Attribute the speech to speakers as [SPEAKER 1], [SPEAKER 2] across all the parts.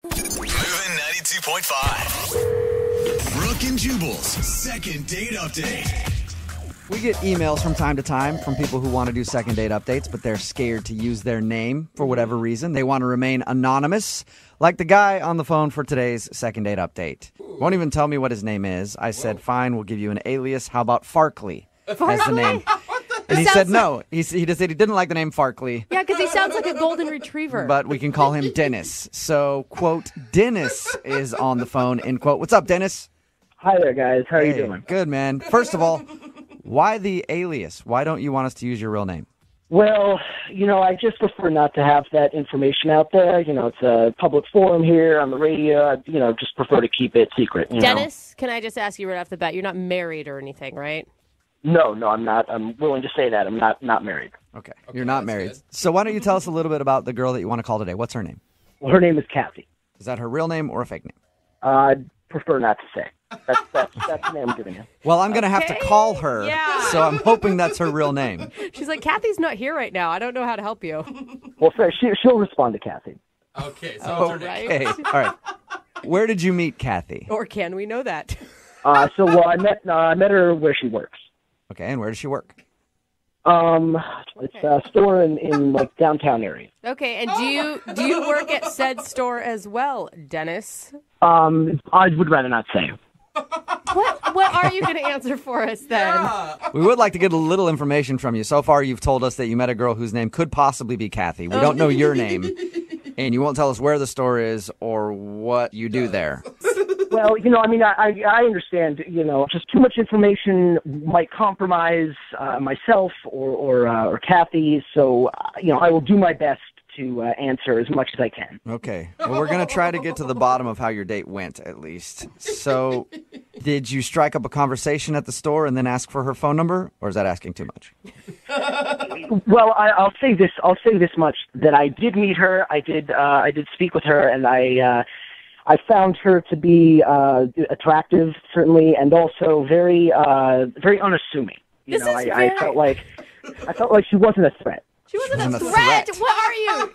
[SPEAKER 1] Moving 92.5. Brooke and Jubal's second date update.
[SPEAKER 2] We get emails from time to time from people who want to do second date updates, but they're scared to use their name for whatever reason. They want to remain anonymous, like the guy on the phone for today's second date update. Won't even tell me what his name is. I said, fine, we'll give you an alias. How about Farkley as the name? And he said no. He said he didn't like the name Farkley.
[SPEAKER 3] Yeah, because he sounds like a golden retriever.
[SPEAKER 2] But we can call him Dennis. So, quote, Dennis is on the phone, end quote. What's up, Dennis?
[SPEAKER 4] Hi there, guys. How are you doing?
[SPEAKER 2] Good, man. First of all, why the alias? Why don't you want us to use your real name?
[SPEAKER 4] Well, I just prefer not to have that information out there. It's a public forum here on the radio. I, just prefer to keep it secret.
[SPEAKER 3] Dennis, can I just ask you right off the bat, you're not married or anything, right?
[SPEAKER 4] No, I'm not. I'm willing to say that. I'm not married.
[SPEAKER 2] Okay, you're not married. Good. So why don't you tell us a little bit about the girl that you want to call today? What's her name?
[SPEAKER 4] Well, her name is Kathy.
[SPEAKER 2] Is that her real name or a fake name?
[SPEAKER 4] I'd prefer not to say. That's the name I'm giving you.
[SPEAKER 2] Well, I'm going to have to call her, so I'm hoping that's her real name.
[SPEAKER 3] She's like, Kathy's not here right now. I don't know how to help you.
[SPEAKER 4] Well, fair. She'll respond to Kathy.
[SPEAKER 5] Okay, so
[SPEAKER 2] okay. All right. Where did you meet Kathy?
[SPEAKER 3] Or can we know that?
[SPEAKER 4] I met her where she works.
[SPEAKER 2] Okay, and where does she work?
[SPEAKER 4] It's a store in like downtown area.
[SPEAKER 3] Okay, and do you work at said store as well, Dennis?
[SPEAKER 4] I would rather not say.
[SPEAKER 3] What are you going to answer for us then?
[SPEAKER 5] Yeah.
[SPEAKER 2] We would like to get a little information from you. So far, you've told us that you met a girl whose name could possibly be Kathy. We don't know your name, and you won't tell us where the store is or what you do there.
[SPEAKER 4] Well, I understand, just too much information might compromise myself or Kathy, so, I will do my best to answer as much as I can.
[SPEAKER 2] Okay. Well, we're going to try to get to the bottom of how your date went, at least. So, did you strike up a conversation at the store and then ask for her phone number, or is that asking too much?
[SPEAKER 4] Well, I'll say this much, that I did meet her, I did speak with her, and I found her to be attractive, certainly, and also very unassuming. I felt like she wasn't a threat.
[SPEAKER 3] She wasn't a threat. What are you?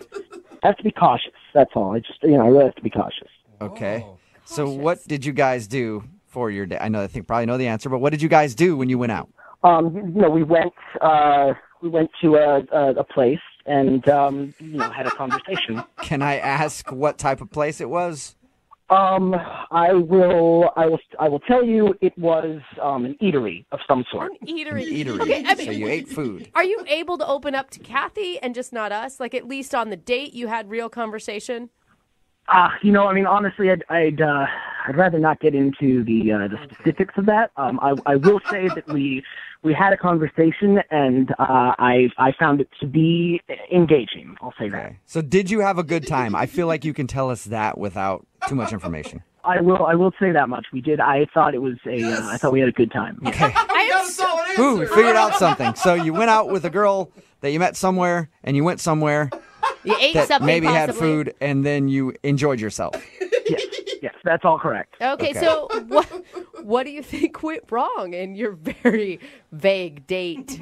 [SPEAKER 4] I have to be cautious. That's all. I really have to be cautious.
[SPEAKER 2] Okay. So what did you guys do for your day? I think probably know the answer, but what did you guys do when you went out?
[SPEAKER 4] We went to a place and had a conversation.
[SPEAKER 2] Can I ask what type of place it was?
[SPEAKER 4] I will tell you it was an eatery of some sort.
[SPEAKER 3] An eatery.
[SPEAKER 2] Eatery.
[SPEAKER 3] Okay,
[SPEAKER 2] so you ate food.
[SPEAKER 3] Are you able to open up to Kathy and just not us? Like at least on the date you had real conversation?
[SPEAKER 4] Honestly, I'd rather not get into the specifics of that. I will say that we had a conversation, and I found it to be engaging. I'll say that.
[SPEAKER 2] So did you have a good time? I feel like you can tell us that without too much information.
[SPEAKER 4] I will say that much. We did. I thought it was I thought we had a good time.
[SPEAKER 2] Okay.
[SPEAKER 5] We got a solid answer.
[SPEAKER 2] Ooh, we figured out something. So you went out with a girl that you met somewhere, and you went somewhere.
[SPEAKER 3] You ate
[SPEAKER 2] that
[SPEAKER 3] something
[SPEAKER 2] maybe
[SPEAKER 3] possibly.
[SPEAKER 2] had food, and then you enjoyed yourself.
[SPEAKER 4] Yes, that's all correct.
[SPEAKER 3] Okay, so what do you think went wrong in your very vague date?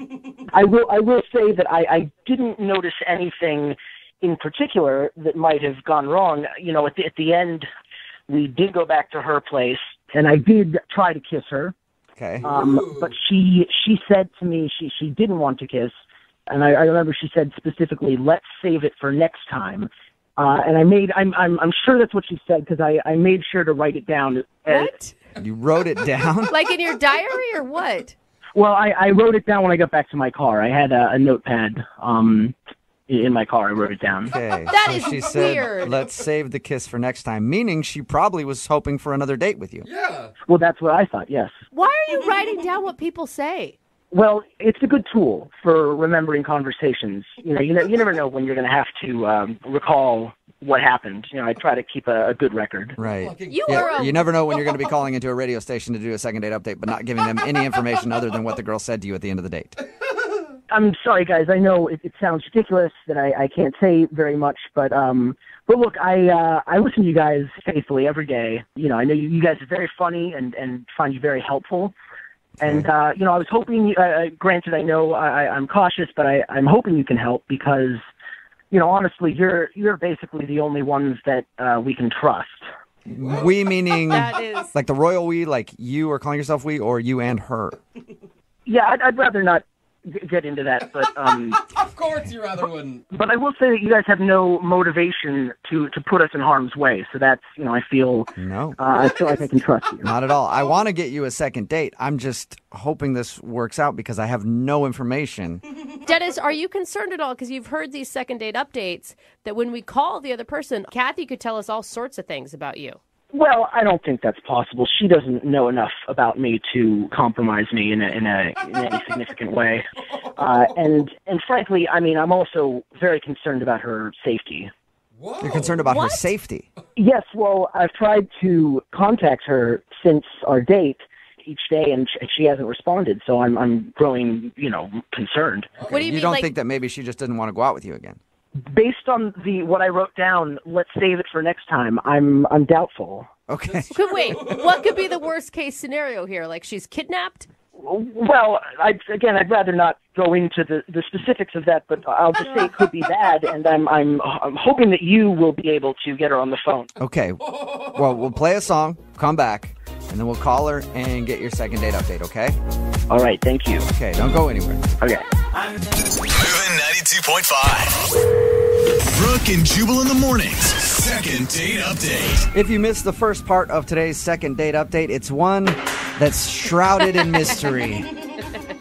[SPEAKER 4] I will say that I didn't notice anything in particular that might have gone wrong. At the end, we did go back to her place, and I did try to kiss her.
[SPEAKER 2] Okay.
[SPEAKER 4] But she said to me she didn't want to kiss. And I remember she said specifically, "Let's save it for next time." And I'm sure that's what she said because I made sure to write it down.
[SPEAKER 3] What?
[SPEAKER 2] You wrote it down?
[SPEAKER 3] Like in your diary or what?
[SPEAKER 4] Well, I wrote it down when I got back to my car. I had a notepad in my car. I wrote it down.
[SPEAKER 2] Okay.
[SPEAKER 3] That
[SPEAKER 2] so
[SPEAKER 3] is
[SPEAKER 2] she said,
[SPEAKER 3] weird.
[SPEAKER 2] "Let's save the kiss for next time," meaning she probably was hoping for another date with you.
[SPEAKER 5] Yeah.
[SPEAKER 4] Well, that's what I thought. Yes.
[SPEAKER 3] Why are you writing down what people say?
[SPEAKER 4] Well, it's a good tool for remembering conversations. You never know when you're going to have to recall what happened. I try to keep a good record.
[SPEAKER 2] Right.
[SPEAKER 3] You
[SPEAKER 2] never know when you're going to be calling into a radio station to do a second date update, but not giving them any information other than what the girl said to you at the end of the date.
[SPEAKER 4] I'm sorry, guys. I know it sounds ridiculous that I can't say very much, but look, I listen to you guys faithfully every day. I know you guys are very funny and find you very helpful. And, I was hoping, granted, I know I'm cautious, but I'm hoping you can help because, honestly, you're basically the only ones that we can trust.
[SPEAKER 2] We meaning
[SPEAKER 3] That is.
[SPEAKER 2] like the royal we, like you are calling yourself we, or you and her?
[SPEAKER 4] Yeah, I'd rather not get into that, but
[SPEAKER 5] Of course you rather wouldn't.
[SPEAKER 4] but I will say that you guys have no motivation to put us in harm's way. So that's, I feel
[SPEAKER 2] No,
[SPEAKER 4] I feel like I can trust you.
[SPEAKER 2] not at all. I want to get you a second date. I'm just hoping this works out because I have no information.
[SPEAKER 3] Dennis, are you concerned at all? Because you've heard these second date updates that when we call the other person, Kathy could tell us all sorts of things about you.
[SPEAKER 4] Well, I don't think that's possible. She doesn't know enough about me to compromise me in any significant way. And frankly, I mean, I'm also very concerned about her safety.
[SPEAKER 5] Whoa.
[SPEAKER 2] You're concerned about her
[SPEAKER 3] What?
[SPEAKER 2] safety.
[SPEAKER 4] Yes, well, I've tried to contact her since our date each day, and she hasn't responded. So I'm growing, concerned.
[SPEAKER 3] What do you mean?
[SPEAKER 2] don't
[SPEAKER 3] like,
[SPEAKER 2] think that maybe she just didn't want to go out with you again?
[SPEAKER 4] Based on what I wrote down, let's save it for next time. I'm doubtful.
[SPEAKER 2] Okay.
[SPEAKER 3] wait, what could be the worst case scenario here? Like she's kidnapped?
[SPEAKER 4] Well, I'd rather not go into the specifics of that, but I'll just say it could be bad, and I'm hoping that you will be able to get her on the phone.
[SPEAKER 2] Okay. Well, we'll play a song, come back, and then we'll call her and get your second date update, okay?
[SPEAKER 4] All right, thank you.
[SPEAKER 2] Okay, don't go anywhere.
[SPEAKER 4] Okay.
[SPEAKER 1] Moving 92.5. Brooke and Jubal in the mornings. Second date update.
[SPEAKER 2] If you missed the first part of today's second date update, it's one that's shrouded in mystery.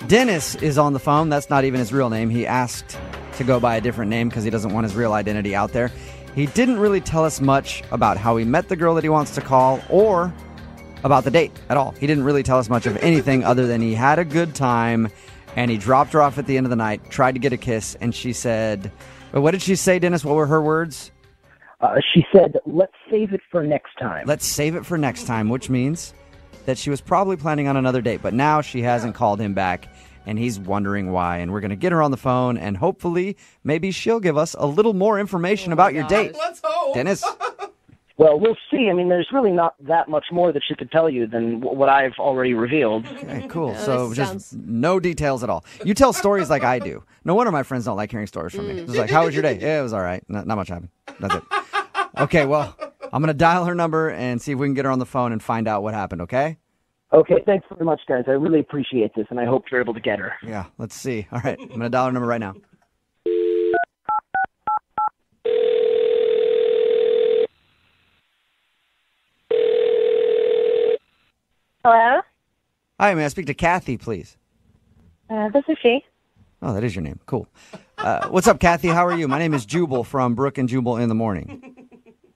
[SPEAKER 2] Dennis is on the phone. That's not even his real name. He asked to go by a different name because he doesn't want his real identity out there. He didn't really tell us much about how he met the girl that he wants to call or about the date at all. He didn't really tell us much of anything other than he had a good time and he dropped her off at the end of the night, tried to get a kiss, and she said, what did she say, Dennis? What were her words?
[SPEAKER 4] She said, let's save it for next time.
[SPEAKER 2] Let's save it for next time, which means that she was probably planning on another date, but now she hasn't called him back, and he's wondering why. And we're going to get her on the phone, and hopefully maybe she'll give us a little more information about your date.
[SPEAKER 5] Let's hope.
[SPEAKER 2] Dennis?
[SPEAKER 4] Well, we'll see. I mean, there's really not that much more that she could tell you than what I've already revealed.
[SPEAKER 2] Okay, cool.
[SPEAKER 3] Yeah,
[SPEAKER 2] So
[SPEAKER 3] this
[SPEAKER 2] just
[SPEAKER 3] sounds-
[SPEAKER 2] no details at all. You tell stories like I do. No wonder my friends don't like hearing stories from me. It's like, how was your day? Yeah, it was all right. Not much happened. That's it. Okay, well, I'm going to dial her number and see if we can get her on the phone and find out what happened, okay?
[SPEAKER 4] Okay, thanks very much, guys. I really appreciate this, and I hope you're able to get her.
[SPEAKER 2] Yeah, let's see. All right, I'm going to dial her number right now.
[SPEAKER 6] Hello?
[SPEAKER 2] Hi, may I speak to Kathy, please?
[SPEAKER 6] This is she.
[SPEAKER 2] Oh, that is your name. Cool. What's up, Kathy? How are you? My name is Jubal from Brooke and Jubal in the Morning.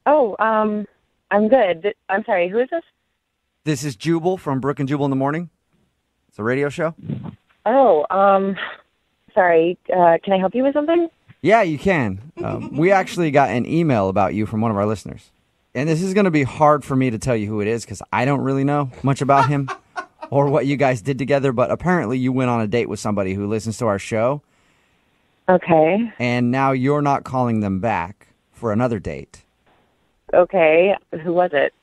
[SPEAKER 6] Oh, I'm good. I'm sorry, who is this?
[SPEAKER 2] This is Jubal from Brooke and Jubal in the Morning. It's a radio show.
[SPEAKER 6] Oh, sorry. Can I help you with something?
[SPEAKER 2] Yeah, you can. We actually got an email about you from one of our listeners. And this is going to be hard for me to tell you who it is because I don't really know much about him or what you guys did together. But apparently you went on a date with somebody who listens to our show.
[SPEAKER 6] Okay.
[SPEAKER 2] And now you're not calling them back for another date.
[SPEAKER 6] Okay. Who was it?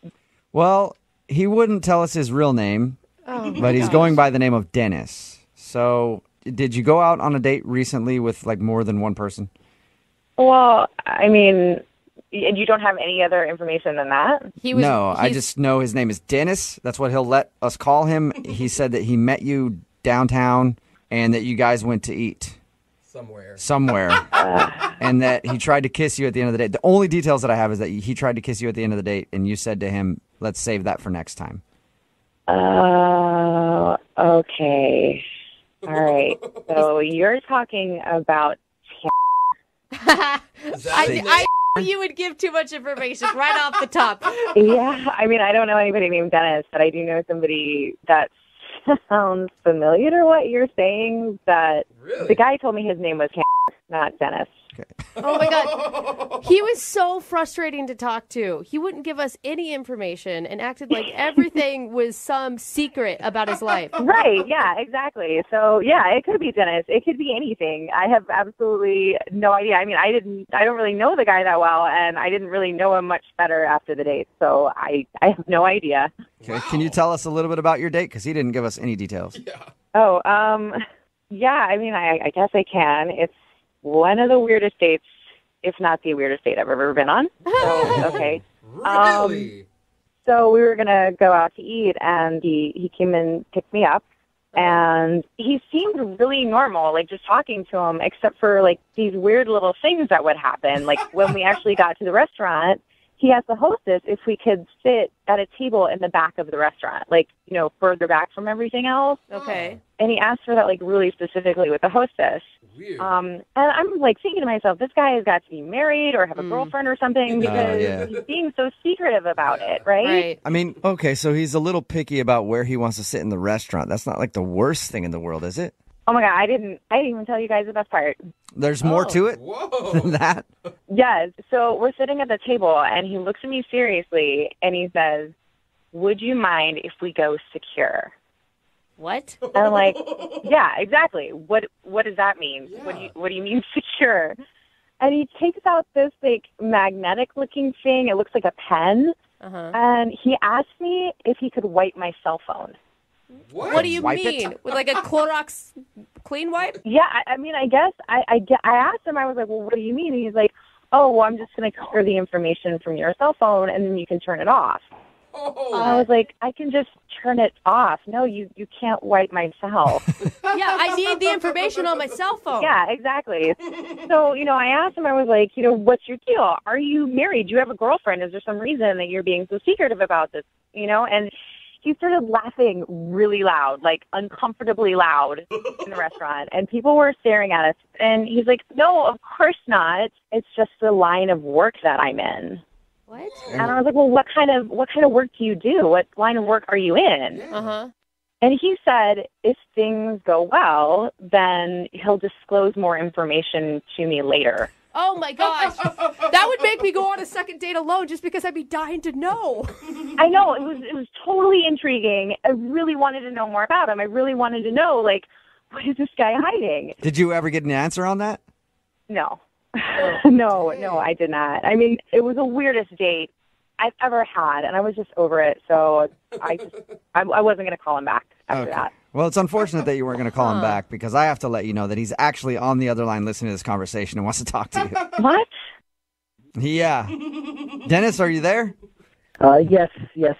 [SPEAKER 2] Well, he wouldn't tell us his real name, but he's going by the name of Dennis. So did you go out on a date recently with like more than one person?
[SPEAKER 6] Well, I mean, you don't have any other information than that?
[SPEAKER 2] No, I
[SPEAKER 3] he's-
[SPEAKER 2] just know his name is Dennis. That's what he'll let us call him. He said that he met you downtown and that you guys went to eat somewhere and that he tried to kiss you at the end of the date. The only details that I have is that he tried to kiss you at the end of the date and you said to him, let's save that for next time.
[SPEAKER 6] Okay. All right. So you're talking about...
[SPEAKER 3] I knew you would give too much information right off the top.
[SPEAKER 6] Yeah, I mean, I don't know anybody named Dennis, but I do know somebody that sounds familiar to what you're saying. That the guy told me his name was not Dennis.
[SPEAKER 3] Oh my God. He was so frustrating to talk to. He wouldn't give us any information and acted like everything was some secret about his life.
[SPEAKER 6] Right, yeah, exactly. So, yeah, it could be Dennis. It could be anything. I have absolutely no idea. I mean, I don't really know the guy that well, and I didn't really know him much better after the date. So I have no idea.
[SPEAKER 2] Okay. Can you tell us a little bit about your date? Because he didn't give us any details.
[SPEAKER 6] Oh, yeah, I mean, I guess I can. It's one of the weirdest dates if not the weirdest date I've ever been on. So, okay.
[SPEAKER 5] Really?
[SPEAKER 6] So we were going to go out to eat, and he came and picked me up. And he seemed really normal, like just talking to him, except for like these weird little things that would happen. Like when we actually got to the restaurant, he asked the hostess if we could sit at a table in the back of the restaurant, like, you know, further back from everything else.
[SPEAKER 3] Okay.
[SPEAKER 6] And he asked for that like really specifically with the hostess.
[SPEAKER 5] Weird.
[SPEAKER 6] And I'm like thinking to myself, this guy has got to be married or have a girlfriend or something because
[SPEAKER 2] yeah.
[SPEAKER 6] he's being so secretive about it, right?
[SPEAKER 3] Right.
[SPEAKER 2] I mean, okay, so he's a little picky about where he wants to sit in the restaurant. That's not like the worst thing in the world, is it?
[SPEAKER 6] Oh my God, I didn't even tell you guys the best part.
[SPEAKER 2] There's more to it
[SPEAKER 5] Whoa.
[SPEAKER 2] than that.
[SPEAKER 6] Yes. So we're sitting at the table, and he looks at me seriously, and he says, "Would you mind if we go secure?"
[SPEAKER 3] What?
[SPEAKER 6] And I'm like, "Yeah, exactly. What does that mean?
[SPEAKER 5] Yeah.
[SPEAKER 6] What do you mean secure?" And he takes out this like magnetic-looking thing. It looks like a pen, and he asked me if he could wipe my cell phone.
[SPEAKER 5] What?
[SPEAKER 3] What do you
[SPEAKER 2] Wipe it?
[SPEAKER 3] mean? With like a Clorox clean wipe?
[SPEAKER 6] Yeah, I mean, I guess I asked him. I was like, "Well, what do you mean?" And he's like, "Oh, well, I'm just going to clear the information from your cell phone, and then you can turn it off."
[SPEAKER 5] Oh.
[SPEAKER 6] I was like, "I can just turn it off. No, you can't wipe my cell."
[SPEAKER 3] Yeah, I need the information on my cell phone.
[SPEAKER 6] Yeah, exactly. So, you know, I asked him, I was like, you know, what's your deal? Are you married? Do you have a girlfriend? Is there some reason that you're being so secretive about this? You know, and he started laughing really loud, like uncomfortably loud in the restaurant. And people were staring at us. And he's like, "No, of course not. It's just the line of work that I'm in."
[SPEAKER 3] What?
[SPEAKER 6] And I was like, "Well, what kind of work do you do? What line of work are you in?"
[SPEAKER 3] Uh-huh.
[SPEAKER 6] And he said, if things go well, then he'll disclose more information to me later.
[SPEAKER 3] Oh my gosh. That would make me go on a second date alone just because I'd be dying to know.
[SPEAKER 6] I know, it was totally intriguing. I really wanted to know more about him. I really wanted to know, like, what is this guy hiding?
[SPEAKER 2] Did you ever get an answer on that?
[SPEAKER 6] No. No, I did not. I mean, it was the weirdest date I've ever had, and I was just over it. So I wasn't going to call him back after that.
[SPEAKER 2] Well, it's unfortunate that you weren't going to call him back because I have to let you know that he's actually on the other line listening to this conversation and wants to talk to you.
[SPEAKER 6] What?
[SPEAKER 2] Yeah. Dennis, are you there?
[SPEAKER 4] Yes,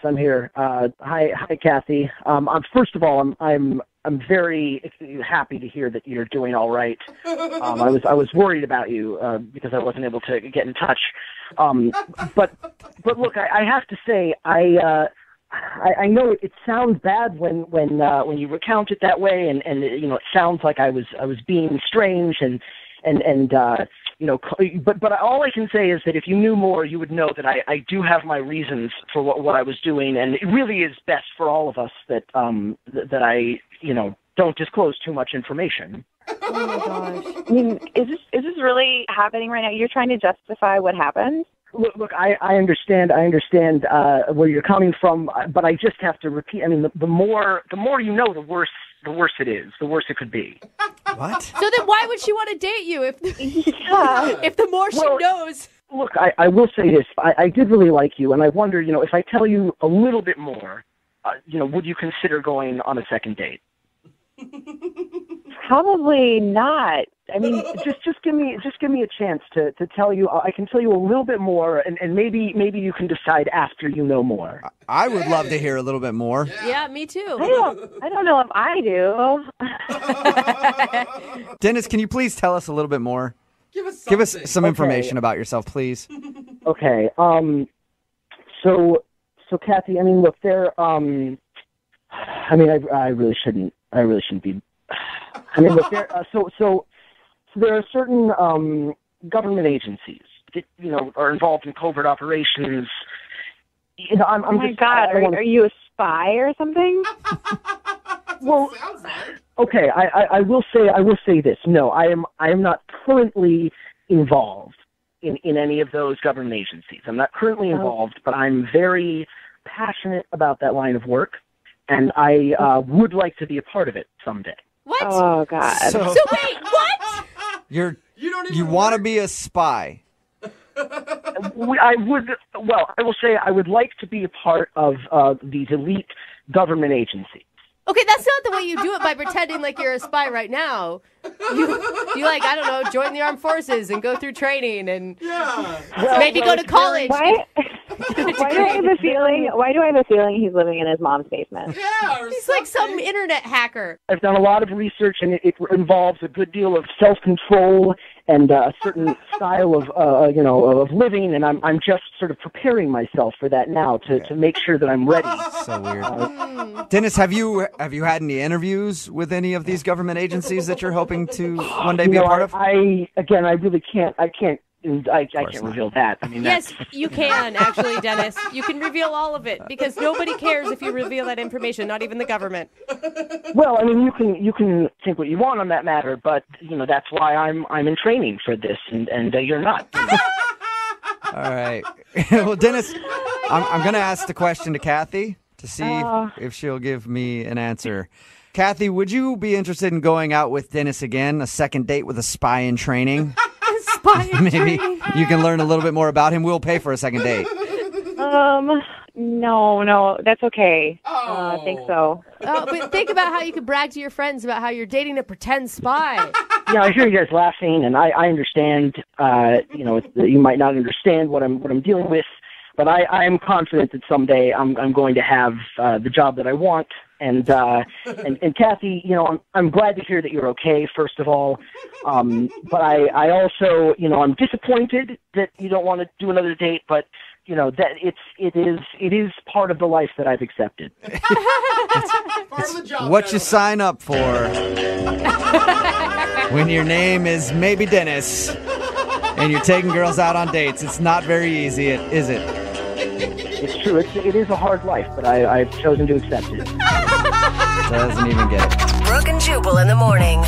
[SPEAKER 4] I'm here. Hi, Kathy. First of all, I'm very happy to hear that you're doing all right. I was worried about you because I wasn't able to get in touch. But look, I have to say, I know it sounds bad when you recount it that way, and you know, it sounds like I was being strange and you know, but all I can say is that if you knew more, you would know that I do have my reasons for what I was doing, and it really is best for all of us that that I, you know, don't disclose too much information.
[SPEAKER 6] Oh my gosh. I mean, is this really happening right now? You're trying to justify what happened?
[SPEAKER 4] Look, I understand where you're coming from, but I just have to repeat. I mean, the more you know, the worse it is, the worse it could be.
[SPEAKER 2] What?
[SPEAKER 3] So then why would she want to date you if if the more she
[SPEAKER 4] Well,
[SPEAKER 3] knows?
[SPEAKER 4] Look, I will say this. I did really like you, and I wonder, you know, if I tell you a little bit more, you know, would you consider going on a second date?
[SPEAKER 6] Probably not. I mean,
[SPEAKER 4] Just give me a chance to tell you. I can tell you a little bit more, and maybe you can decide after you know more.
[SPEAKER 2] I would love to hear a little bit more.
[SPEAKER 3] Yeah, me too.
[SPEAKER 6] I don't know if I do.
[SPEAKER 2] Dennis, can you please tell us a little bit more?
[SPEAKER 5] Give us
[SPEAKER 2] Give us
[SPEAKER 5] something.
[SPEAKER 2] some information about yourself, please.
[SPEAKER 4] Okay. So Kathy, I mean, look, I mean, I really shouldn't be. I mean, look, so there are certain government agencies that, you know, are involved in covert operations. You know, I'm
[SPEAKER 6] Oh my
[SPEAKER 4] just,
[SPEAKER 6] God,
[SPEAKER 4] I wanna-
[SPEAKER 6] are you a spy or something?
[SPEAKER 4] Well,
[SPEAKER 5] Sounds like.
[SPEAKER 4] okay, I will say this. No, I am not currently involved in any of those government agencies. I'm not currently involved, but I'm very passionate about that line of work, and I would like to be a part of it someday.
[SPEAKER 3] What?
[SPEAKER 6] Oh God.
[SPEAKER 2] So
[SPEAKER 3] So wait, what?
[SPEAKER 2] you
[SPEAKER 5] don't even
[SPEAKER 2] you want to
[SPEAKER 5] work?
[SPEAKER 2] be a spy?
[SPEAKER 4] I will say I would like to be a part of these elite government agencies.
[SPEAKER 3] Okay, that's not the way you do it by pretending like you're a spy right now. You like, I don't know, join the armed forces and go through training and maybe go to college.
[SPEAKER 6] Why do I have a feeling? Why do I have a feeling he's living in his mom's basement?
[SPEAKER 5] Yeah, or
[SPEAKER 3] He's like some internet hacker.
[SPEAKER 4] I've done a lot of research, and it involves a good deal of self-control and a certain style of of living, and I'm just sort of preparing myself for that now to make sure that I'm ready.
[SPEAKER 2] So weird. Dennis, have you had any interviews with any of these government agencies that you're hoping to one day be a part of?
[SPEAKER 4] I really can't. I can't reveal that. I mean,
[SPEAKER 3] Yes, you can, actually, Dennis. You can reveal all of it because nobody cares if you reveal that information, not even the government.
[SPEAKER 4] Well, I mean, you can think what you want on that matter, but that's why I'm in training for this, and you're not.
[SPEAKER 2] All right. Well, Dennis, I'm going to ask the question to Kathy to see if she'll give me an answer. Kathy, would you be interested in going out with Dennis again, a second date with a spy in training? Maybe you can learn a little bit more about him. We'll pay for a second date.
[SPEAKER 6] No, that's okay. I think so.
[SPEAKER 3] But think about how you could brag to your friends about how you're dating a pretend spy.
[SPEAKER 4] Yeah, I hear you guys laughing, and I understand. You might not understand what I'm dealing with, but I am confident that someday I'm going to have the job that I want. And Kathy, I'm glad to hear that you're okay, first of all. But I also, I'm disappointed that you don't want to do another date, but that it is part of the life that I've accepted.
[SPEAKER 5] part of the job.
[SPEAKER 2] What you sign up for when your name is maybe Dennis and you're taking girls out on dates. It's not very easy, is it?
[SPEAKER 4] It's true. It is a hard life, but I've chosen to accept it.
[SPEAKER 2] Doesn't even get it.
[SPEAKER 7] Brooke and Jubal in the morning.